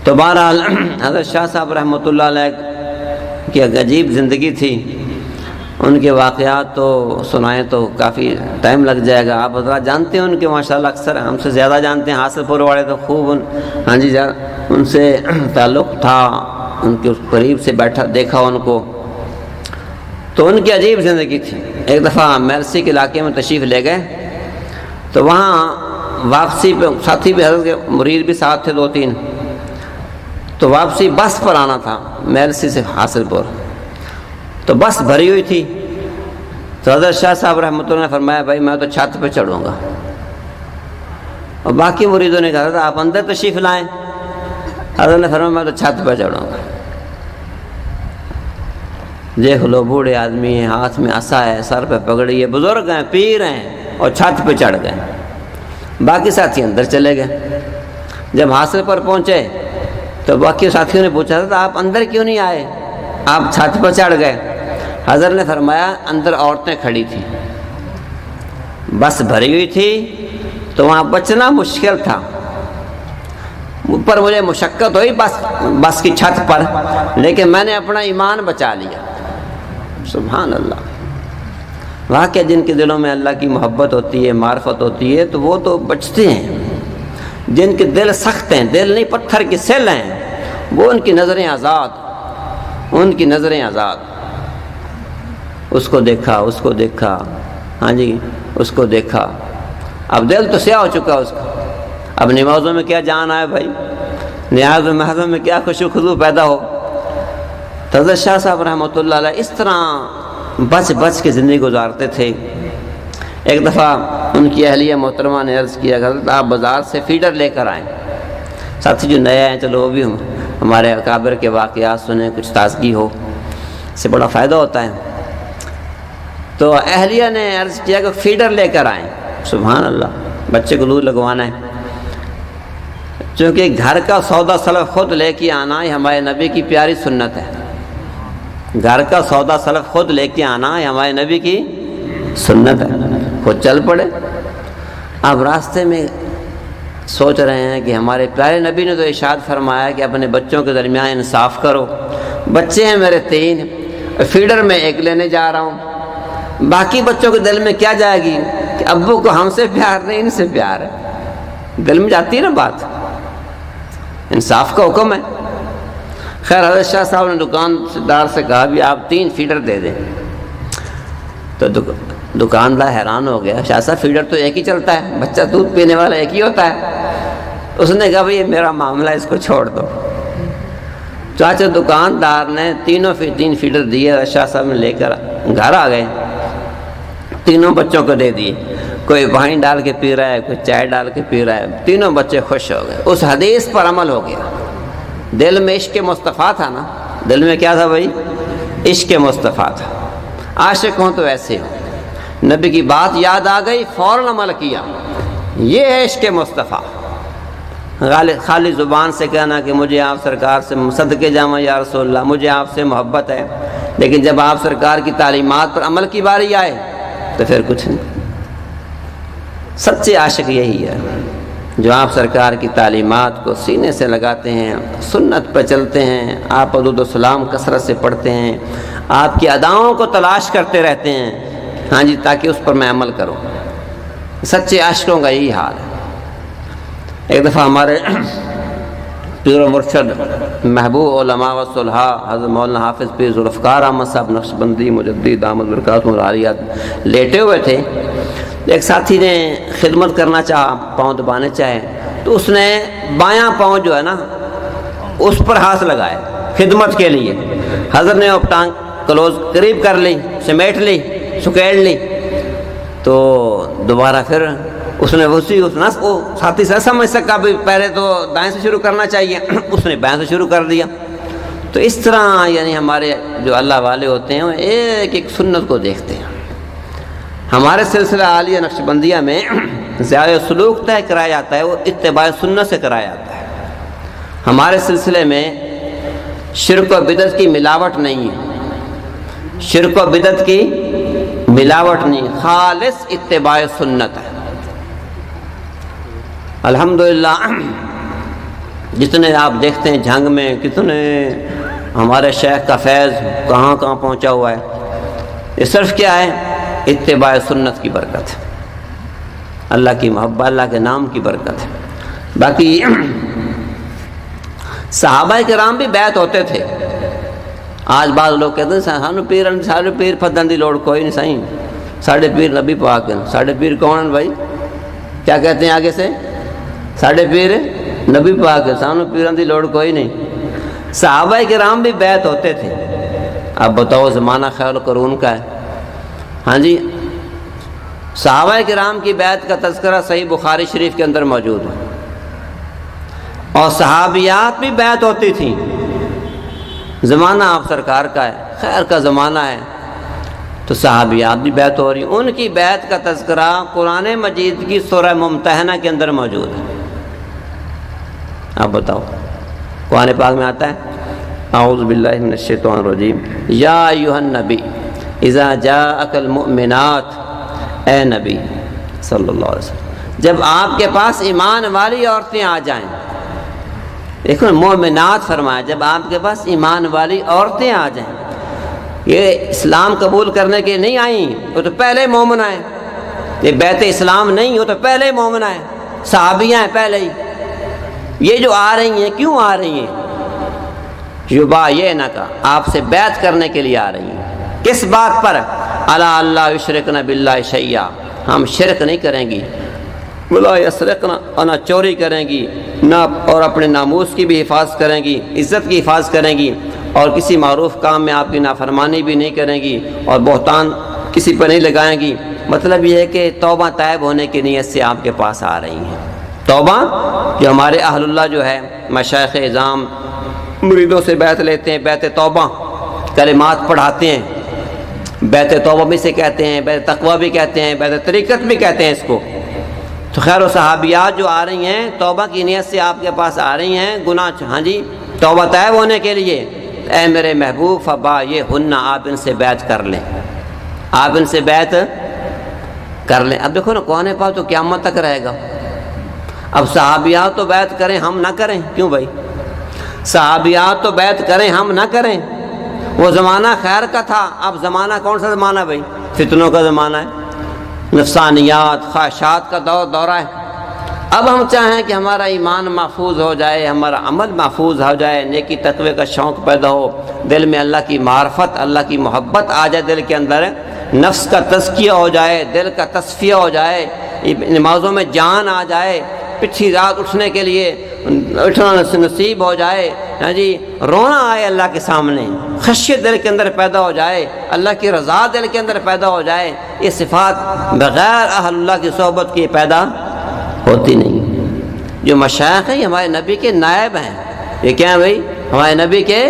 تو بہرحال حضرت شاہ صاحب رحمۃ اللہ علیہ کی ایک عجیب زندگی تھی، ان کے واقعات تو سنائیں تو کافی ٹائم لگ جائے گا. آپ حضرات جانتے ہیں ان کے ماشاءاللہ اکثر ہم سے زیادہ جانتے ہیں، حاصل پور والے تو خوب ان سے تعلق تھا، ان کے قریب سے بیٹھا دیکھا ان کو. تو ان کی عجیب زندگی تھی. ایک دفعہ میرسی کے علاقے میں تشریف لے گئے تو وہاں واپسی پہ ساتھی بھی حضرت کے مرید بھی ساتھ تھے 2-3. تو واپسی بس پر آنا تھا میرسی سے حاصل پور، تو بس بھری ہوئی تھی. تو حضرت شاہ صاحب رحمۃ اللہ نے فرمایا بھائی میں تو چھت پہ چڑھوں گا. اور باقی مریدوں نے کہا حضرت آپ اندر تشریف لائیں. حضرت نے فرمایا میں تو چھت پہ چڑھوں گا. دیکھ لو بوڑھے آدمی ہیں، ہاتھ میں عصا ہے، سر پہ پگڑی ہے، بزرگ ہیں، پیر ہیں، اور چھت پہ چڑھ گئے. باقی ساتھی اندر چلے گئے. جب حاصل پر پہنچے تو باقی ساتھیوں نے پوچھا تھا آپ اندر کیوں نہیں آئے، آپ چھت پر چڑھ گئے. حضرت نے فرمایا اندر عورتیں کھڑی تھیں، بس بھری ہوئی تھی تو وہاں بچنا مشکل تھا. اوپر مجھے مشقت ہوئی بس کی چھت پر، لیکن میں نے اپنا ایمان بچا لیا. سبحان اللہ. واقعہ جن کے دلوں میں اللہ کی محبت ہوتی ہے، معرفت ہوتی ہے، تو وہ تو بچتے ہیں. جن کے دل سخت ہیں، دل نہیں پتھر کے سل ہیں، وہ ان کی نظریں آزاد، ان کی نظریں آزاد. اس کو دیکھا، اس کو دیکھا، ہاں جی اس کو دیکھا. اب دل تو سیاہ ہو چکا اس کا. اب نمازوں میں کیا جان آئے بھائی، نیاز و محضوں میں کیا خشوع خضوع پیدا ہو. حضرت شاہ صاحب رحمۃ اللہ علیہ اس طرح بچ کے زندگی گزارتے تھے. ایک دفعہ ان کی اہلیہ محترمہ نے عرض کیا کہ حضرت آپ بازار سے فیڈر لے کر آئیں. ساتھی جو نئے ہیں چلو وہ بھی ہمارے اکابر کے واقعات سنیں، کچھ تازگی ہو، اس سے بڑا فائدہ ہوتا ہے. تو اہلیہ نے عرض کیا کہ فیڈر لے کر آئیں. سبحان اللہ. بچے کو دودھ لگوانا ہے، چونکہ گھر کا سودا سلف خود لے کے آنا یہ ہمارے نبی کی پیاری سنت ہے. گھر کا سودا سلف خود لے کے آنا یہ ہمارے نبی کی سنت ہے. خود چل پڑے. اب راستے میں سوچ رہے ہیں کہ ہمارے پیارے نبی نے تو ارشاد فرمایا کہ اپنے بچوں کے درمیان انصاف کرو. بچے ہیں میرے 3، فیڈر میں 1 لینے جا رہا ہوں. باقی بچوں کے دل میں کیا جائے گی کہ ابو کو ہم سے پیار نہیں ان سے پیار ہے. دل میں جاتی ہے نا بات. انصاف کا حکم ہے. خیر حضرت شاہ صاحب نے دکاندار سے کہا بھی آپ 3 فیڈر دے دیں. تو دکاندار حیران ہو گیا. شاہ صاحب فیڈر تو 1 ہی چلتا ہے، بچہ دودھ پینے والا 1 ہی ہوتا ہے. اس نے کہا بھئی یہ میرا معاملہ ہے، اس کو چھوڑ دو. چاچا دکاندار نے 3 فیڈر دیے. شاہ صاحب نے لے کر گھر آ گئے. 3 بچوں کو دے دیے. کوئی پانی ڈال کے پی رہا ہے، کوئی چائے ڈال کے پی رہا ہے. 3 بچے خوش ہو گئے. اس حدیث پر عمل ہو گیا. دل میں عشق مصطفیٰ تھا نا. دل میں کیا تھا بھائی؟ عشق مصطفیٰ تھا. عاشق ہوں تو ایسے ہو. نبی کی بات یاد آ گئی، فوراً عمل کیا. یہ ہے عشق مصطفیٰ. خالی زبان سے کہنا کہ مجھے آپ سرکار سے صدقے جاواں یا رسول اللہ، مجھے آپ سے محبت ہے، لیکن جب آپ سرکار کی تعلیمات پر عمل کی باری آئے تو پھر کچھ نہیں. سچے عاشق یہی ہے جو آپ سرکار کی تعلیمات کو سینے سے لگاتے ہیں، سنت پہ چلتے ہیں، آپ درود و سلام کثرت سے پڑھتے ہیں، آپ کی اداؤں کو تلاش کرتے رہتے ہیں، ہاں جی، تاکہ اس پر میں عمل کروں. سچے عاشقوں کا یہی حال ہے. ایک دفعہ ہمارے پیر و مرشد محبوب علماء و صلحاء حضرت مولانا حافظ پیر ذوالفقار احمد صاحب نقشبندی مجدد دامت برکاتہم العالیہ لیٹے ہوئے تھے. ایک ساتھی نے خدمت کرنا چاہا، پاؤں دبانے چاہے، تو اس نے بایاں پاؤں جو ہے نا اس پر ہاتھ لگائے خدمت کے لیے. حضرت نے وہ ٹانگ کلوز قریب کر لی، سمیٹ لی، سکیڑ لی. تو دوبارہ پھر اس نے وہ ساتھی سے سمجھ سکا بھی پہلے تو دائیں سے شروع کرنا چاہیے، اس نے بائیں سے شروع کر دیا. تو اس طرح یعنی ہمارے جو اللہ والے ہوتے ہیں وہ ایک ایک سنت کو دیکھتے ہیں. ہمارے سلسلہ عالیہ نقشبندیہ میں زیادہ سلوک طے کرایا جاتا ہے، وہ اتباع سنت سے کرایا جاتا ہے. ہمارے سلسلے میں شرک و بدعت کی ملاوٹ نہیں ہے. شرک و بدعت کی ملاوٹ نہیں، خالص اتباع سنت ہے. الحمدللہ جتنے آپ دیکھتے ہیں جھنگ میں کتنے ہمارے شیخ کا فیض کہاں کہاں پہنچا ہوا ہے، یہ صرف کیا ہے؟ اتباع سنت کی برکت ہے، اللہ کی محبت، اللہ کے نام کی برکت ہے۔ باقی صحابہ کرام بھی بیعت ہوتے تھے۔ آج بعض لوگ کہتے ہیں سارے پیر پھدن دی لوڑ کوئی نہیں سائیں، ساڑھے پیر نبی پاک ہیں۔ ساڑھے پیر کون ہیں بھائی؟ کیا کہتے ہیں آگے سے؟ ساڑھے پیر نبی پاک ہیں، سانو پیران دی لوڑ کوئی نہیں۔ صحابہ کرام بھی بیعت ہوتے تھے۔ اب بتاؤ زمانہ خیر قرون کا ہے، ہاں جی، صحابہ کرام کی بیعت کا تذکرہ صحیح بخاری شریف کے اندر موجود ہے، اور صحابیات بھی بیعت ہوتی تھیں۔ زمانہ آپ سرکار کا ہے، خیر کا زمانہ ہے، تو صحابیات بھی بیعت ہو رہی ہیں۔ ان کی بیعت کا تذکرہ قرآن مجید کی سورہ ممتحنہ کے اندر موجود ہے۔ آپ بتاؤ، قرآن پاک میں آتا ہے اعوذ باللہ من الشیطان الرجیم یا ایھا النبی اذا جاءک المؤمنات، اے نبی صلی اللہ علیہ وسلم، جب آپ کے پاس ایمان والی عورتیں آ جائیں، دیکھو مومنات فرمایا، جب آپ کے پاس ایمان والی عورتیں آ جائیں، یہ اسلام قبول کرنے کے نہیں آئیں، وہ تو پہلے مومن آئے، یہ بیت اسلام نہیں، وہ تو پہلے مومن آئے، صحابیاں ہیں پہلے ہی۔ یہ جو آ رہی ہیں کیوں آ رہی ہیں؟ یبایعنک، آپ سے بیعت کرنے کے لیے آ رہی ہیں۔ کس بات پر؟ الا اللہ یشرکن باللہ شیئا، ہم شرک نہیں کریں گی، ولا یسرقن، نہ چوری کریں گی، نہ اور اپنے ناموس کی بھی حفاظت کریں گی، عزت کی حفاظت کریں گی، اور کسی معروف کام میں آپ کی نافرمانی بھی نہیں کریں گی، اور بہتان کسی پر نہیں لگائیں گی۔ مطلب یہ ہے کہ توبہ طائب ہونے کی نیت سے آپ کے پاس آ رہی ہیں۔ توبہ کہ ہمارے اہل اللہ جو ہے مشائخ اعظام مریدوں سے بیعت لیتے ہیں، بیعت توبہ کلمات پڑھاتے ہیں، بیعت توبہ بھی سے کہتے ہیں، بیعت تقوی بھی کہتے ہیں، بیعت طریقت بھی کہتے ہیں اس کو۔ تو خیر و صحابیات جو آ رہی ہیں توبہ کی نیت سے آپ کے پاس آ رہی ہیں، گناہ ہاں جی توبہ طائب ہونے کے لیے، اے میرے محبوب فبایعہن، آپ ان سے بیعت کر لیں، آپ ان سے بیعت کر لیں۔ اب دیکھو نا قرآن پاک تو قیامت تک رہے گا۔ اب صحابیات تو بیعت کریں ہم نہ کریں، کیوں بھائی؟ صحابیات تو بیعت کریں ہم نہ کریں، وہ زمانہ خیر کا تھا، اب زمانہ کون سا زمانہ بھائی؟ فتنوں کا زمانہ ہے، نفسانیات خواہشات کا دورہ ہے۔ اب ہم چاہیں کہ ہمارا ایمان محفوظ ہو جائے، ہمارا عمل محفوظ ہو جائے، نیکی تقوی کا شوق پیدا ہو، دل میں اللہ کی معرفت، اللہ کی محبت آ جائے دل کے اندر، نفس کا تزکیہ ہو جائے، دل کا تصفیہ ہو جائے، نمازوں میں جان آ جائے، پچھی رات اٹھنے کے لیے اٹھنا نصیب ہو جائے، ہاں جی رونا آئے اللہ کے سامنے، خشیت دل کے اندر پیدا ہو جائے، اللہ کی رضا دل کے اندر پیدا ہو جائے، یہ صفات بغیر اہل اللہ کی صحبت کی پیدا ہوتی نہیں۔ جو مشائخ ہیں یہ ہمارے نبی کے نائب ہیں، یہ کیا ہیں بھائی؟ ہمارے نبی کے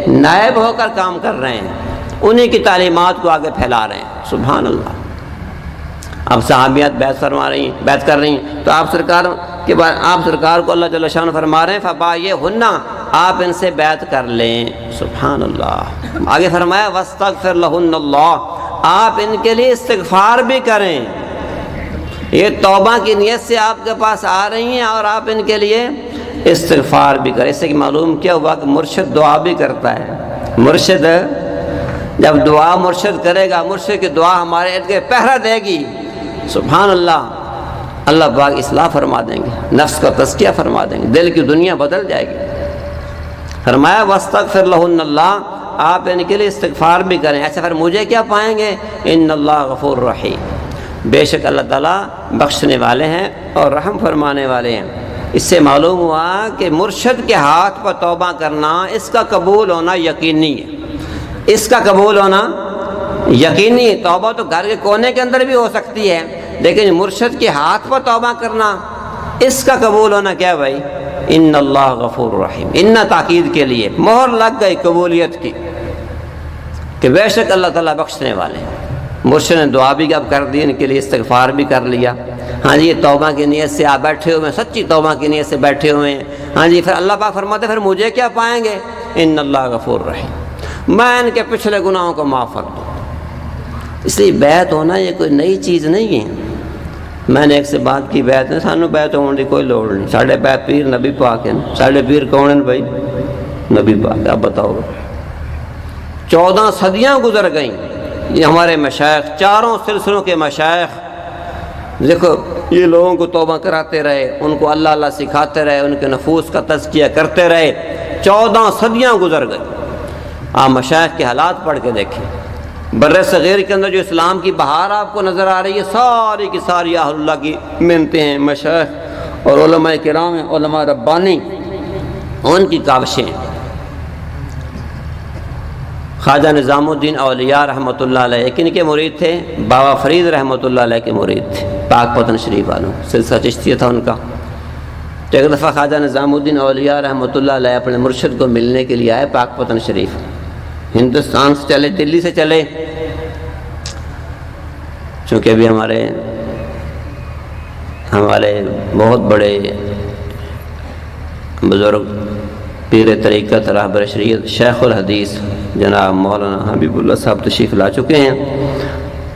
نائب ہو کر کام کر رہے ہیں، انہی کی تعلیمات کو آگے پھیلا رہے ہیں، سبحان اللہ۔ اب صحابیات بیعت فرما رہی ہیں، بیعت کر رہی ہیں، تو آپ سرکار کے بعد آپ سرکار کو اللہ جل شانہ فرما رہے ہیں فبایعہن، آپ ان سے بیعت کر لیں، سبحان اللہ۔ آگے فرمایا واستغفر لہن اللہ، آپ ان کے لیے استغفار بھی کریں۔ یہ توبہ کی نیت سے آپ کے پاس آ رہی ہیں اور آپ ان کے لیے استغفار بھی کریں۔ اس سے معلوم کیا ہوا کہ مرشد دعا بھی کرتا ہے۔ مرشد جب دعا مرشد کرے گا، مرشد کی دعا ہمارے ارد گرد پہرا دے گی، سبحان اللہ، اللہ پاک اصلاح فرما دیں گے، نفس کا تزکیہ فرما دیں گے، دل کی دنیا بدل جائے گی۔ فرمایا واستغفر لہن اللہ، آپ ان کے لیے استغفار بھی کریں۔ ایسا پھر مجھے کیا پائیں گے؟ ان اللہ غفور رحیم، بے شک اللہ تعالیٰ بخشنے والے ہیں اور رحم فرمانے والے ہیں۔ اس سے معلوم ہوا کہ مرشد کے ہاتھ پر توبہ کرنا، اس کا قبول ہونا یقینی ہے، اس کا قبول ہونا یقینی ہے۔ توبہ تو گھر کے کونے کے اندر بھی ہو سکتی ہے، لیکن مرشد کے ہاتھ پر توبہ کرنا، اس کا قبول ہونا کیا بھائی؟ ان اللہ غفور رحیم، ان تاکید کے لیے مہر لگ گئی قبولیت کی کہ بے شک اللہ تعالیٰ بخشنے والے ہیں۔ مرشد نے دعا بھی اب کر دی، ان کے لیے استغفار بھی کر لیا۔ ہاں جی، یہ توبہ کی نیت سے آپ بیٹھے ہوئے ہیں، سچی توبہ کی نیت سے بیٹھے ہوئے ہیں۔ ہاں جی، پھر اللہ پاک فرماتے پھر مجھے کیا پائیں گے؟ ان اللہ غفور رحیم، میں ان کے پچھلے گناہوں کو معاف کر دوں۔ اس لیے بیعت ہونا یہ کوئی نئی چیز نہیں ہے، میں نے ایک سے بات کی، بیعت نہیں، سانو بیعت ہونے کی کوئی لوڑ نہیں، ساڑھے بیعت پیر نبی پاک ہیں، ساڑھے پیر کون ہیں بھائی؟ نبی پاک۔ اب بتاؤ 14 صدیاں گزر گئیں، یہ ہمارے مشائخ، چاروں سلسلوں کے مشائخ دیکھو یہ لوگوں کو توبہ کراتے رہے، ان کو اللہ اللہ سکھاتے رہے، ان کے نفوس کا تزکیہ کرتے رہے، 14 صدیاں گزر گئیں۔ آپ مشائخ کے حالات پڑھ کے دیکھیں، بر صغیر کے اندر جو اسلام کی بہار آپ کو نظر آ رہی ہے، ساری کی ساری اہل اللہ کی محنتیں ہیں، مشائخ اور علماء کرام ہیں، علماء ربانی، ان کی کاوشیں ہیں۔ خواجہ نظام الدین اولیاء رحمۃ اللہ علیہ کن کے مرید تھے؟ بابا فرید رحمۃ اللہ علیہ کے مرید تھے، پاک پتن شریف والوں، سلسلہ چشتیہ تھا ان کا۔ تو ایک دفعہ خواجہ نظام الدین اولیاء رحمۃ اللہ علیہ اپنے مرشد کو ملنے کے لیے آئے پاک پتن شریف، ہندوستان سے چلے، دلی سے چلے، چونکہ ابھی ہمارے بہت بڑے بزرگ پیر طریقت رہبر شریعت شیخ الحدیث جناب مولانا حبیب اللہ صاحب تشریف لا چکے ہیں،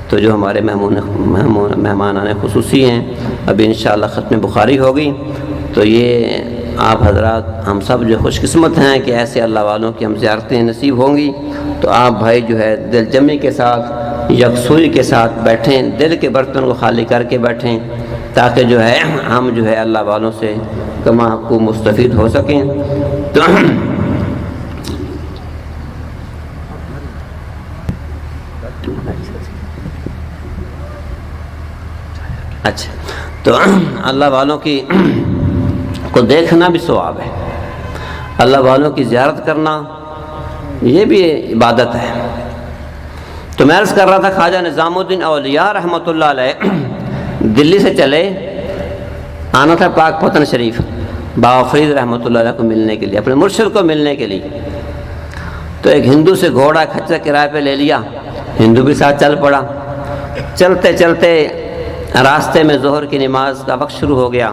تو جو ہمارے مہمانان خصوصی ہیں، ابھی انشاءاللہ ختم بخاری ہوگی، تو یہ آپ حضرات ہم سب جو خوش قسمت ہیں کہ ایسے اللہ والوں کی ہم زیارتیں نصیب ہوں گی، تو آپ بھائی جو ہے دل جمی کے ساتھ، یکسوئی کے ساتھ بیٹھیں، دل کے برتن کو خالی کر کے بیٹھیں، تاکہ جو ہے ہم جو ہے اللہ والوں سے کما حقوق مستفید ہو سکیں۔ تو اچھا، تو اللہ والوں کی کو دیکھنا بھی ثواب ہے، اللہ والوں کی زیارت کرنا یہ بھی عبادت ہے۔ تو میں عرض کر رہا تھا خواجہ نظام الدین اولیاء رحمۃ اللہ علیہ دلی سے چلے، آنا تھا پاک پتن شریف بابا فرید رحمۃ اللہ علیہ کو ملنے کے لیے، اپنے مرشد کو ملنے کے لیے۔ تو ایک ہندو سے گھوڑا کھچر کرائے پہ لے لیا، ہندو بھی ساتھ چل پڑا۔ چلتے چلتے راستے میں ظہر کی نماز کا وقت شروع ہو گیا،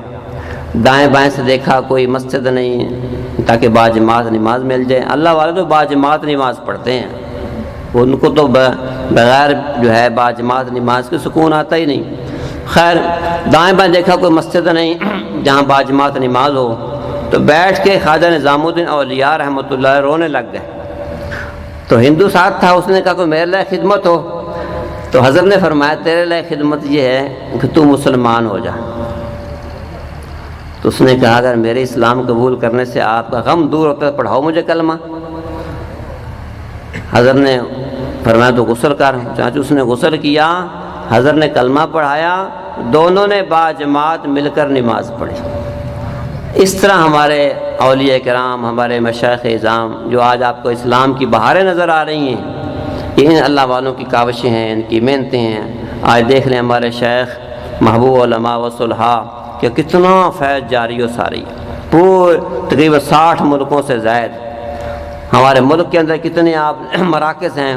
دائیں بائیں سے دیکھا کوئی مسجد نہیں تاکہ باجماعت نماز مل جائے۔ اللہ والے تو باجماعت نماز پڑھتے ہیں، ان کو تو بغیر جو ہے باجماعت نماز کے سکون آتا ہی نہیں۔ خیر دائیں بائیں دیکھا کوئی مسجد نہیں جہاں باجماعت نماز ہو، تو بیٹھ کے خواجہ نظام الدین اولیاء رحمۃ اللہ رونے لگ گئے۔ تو ہندو ساتھ تھا، اس نے کہا کہ میرے لیے خدمت ہو، تو حضرت نے فرمایا تیرے لیے خدمت یہ ہے کہ تو مسلمان ہو جا۔ تو اس نے کہا اگر میرے اسلام قبول کرنے سے آپ کا غم دور ہوتا ہے پڑھاؤ مجھے کلمہ۔ حضرت نے فرمایا تو غسل کر، چانچہ اس نے غسل کیا، حضرت نے کلمہ پڑھایا، دونوں نے باجماعت مل کر نماز پڑھی۔ اس طرح ہمارے اولیاء کرام، ہمارے مشائخ اعظام جو آج آپ کو اسلام کی بہاریں نظر آ رہی ہیں، یہ اللہ والوں کی کاوشیں ہیں، ان کی محنتیں ہیں۔ آج دیکھ لیں ہمارے شیخ محبوب علماء و صلحاء کہ کتنا فیض جاری و ساری، پورے تقریباً 60 ملکوں سے زائد۔ ہمارے ملک کے اندر کتنے آپ مراکز ہیں،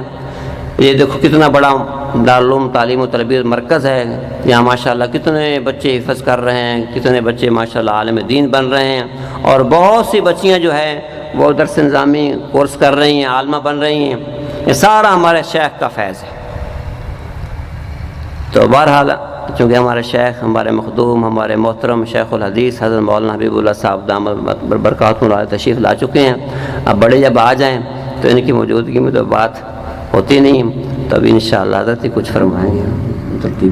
یہ دیکھو کتنا بڑا دارالعلوم تعلیم و تربیت مرکز ہے، یہاں ماشاءاللہ کتنے بچے حفظ کر رہے ہیں، کتنے بچے ماشاءاللہ عالم دین بن رہے ہیں، اور بہت سی بچیاں جو ہیں وہ درس نظامی کورس کر رہی ہیں، عالمہ بن رہی ہیں۔ یہ سارا ہمارے شیخ کا فیض ہے۔ تو بہرحال چونکہ ہمارے شیخ، ہمارے مخدوم، ہمارے محترم شیخ الحدیث حضرت مولانا حبیب اللہ صاحب دامت برکاتہ اللہ تشریف لا چکے ہیں، اب بڑے جب آ جائیں تو ان کی موجودگی میں تو بات ہوتی نہیں، تب انشاءاللہ حضرت ہی کچھ فرمائیں گے۔